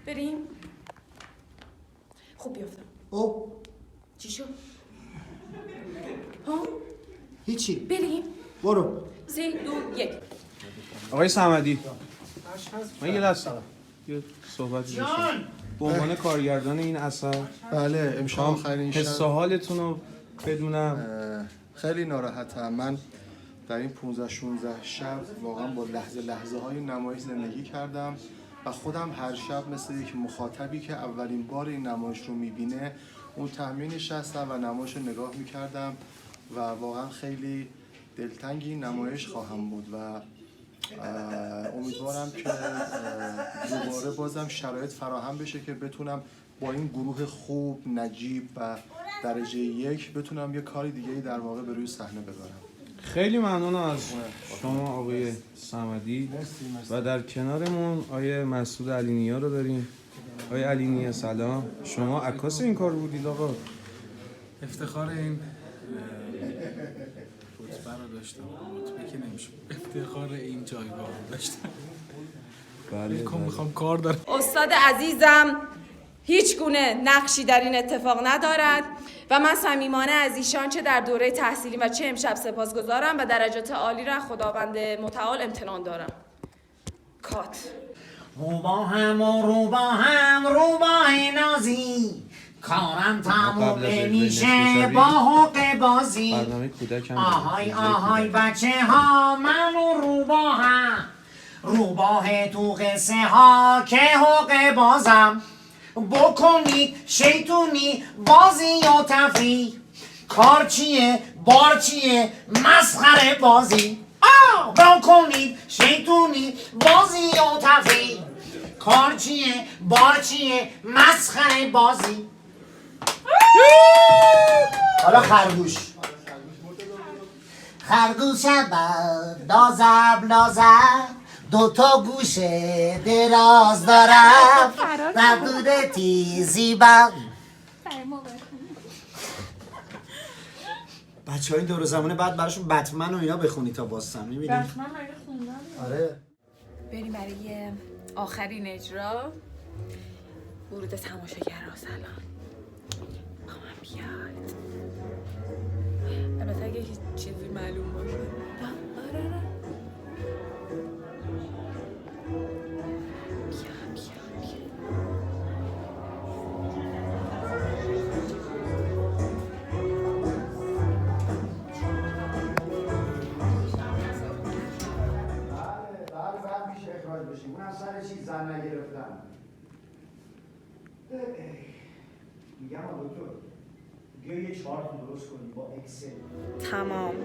بریم؟ خوب بیافتم. او چی شد؟ ها؟ هیچی. بریم؟ برو. 3 2 1. آقای صمدی، من یه لحظه یه صحبتی داشتم. به عنوان کارگردان این اثر بله امشب آخرین شب حس و حالتون رو بدونم. خیلی ناراحتم. من در این 15-16 شب واقعا با لحظه های نمایش زندگی کردم و خودم هر شب مثل یک مخاطبی که اولین بار این نمایش رو میبینه اون تهمیه نشستم و نمایش رو نگاه میکردم و واقعا خیلی دلتنگ این نمایش خواهم بود و امیدوارم که دوباره بازم شرایط فراهم بشه که بتونم با این گروه خوب، نجیب و درجه 1 بتونم یه کاری دیگه‌ای در واقع به روی صحنه ببرم. خیلی ممنون از شما آقای صمدی و در کنارمون آقای مسعود علینیا رو داریم. آقای علینیا سلام، شما عکاس این کار بودید آقا؟ افتخار این رتبه رو داشتم، رتبه که نمیشه، افتخار این جایگاه رو داشتم. بله میخوام کار دارم. استاد عزیزم هیچ گونه نقشی در این اتفاق ندارد و من صمیمانه از ایشان چه در دوره تحصیلی و چه امشب سپاسگزارم و درجات عالی را خداوند متعال امتنان دارم. کات. روباه نازی کارم تموم میشه با حق بازی. آهای بچه ها منو روباه تو قصه ها که حق بازم بکنید شیطونی بازی و تفریح. کار چیه بار چیه مسخره بازی. بکنید شیطونی بازی و تفریح. کار چیه بار چیه مسخره بازی. حالا خرگوش لازم دوتا گوشه دراز دارم نبوده تیزیبم. بچه های دور زمانه بعد براشون بتمن و اینا بخونی تا باستن. میبینی؟ بتمن مگه خوندن؟ آره. بریم برای آخرین اجرا. ورود تماشاگرها. سلام. مامان بیاد. البته اگه هیچ چیزی معلوم باشه. آره. اونم سر چی زن نگرفتم. میگم دکتر بیا یه چارت درست کنی با اکسل. تمام.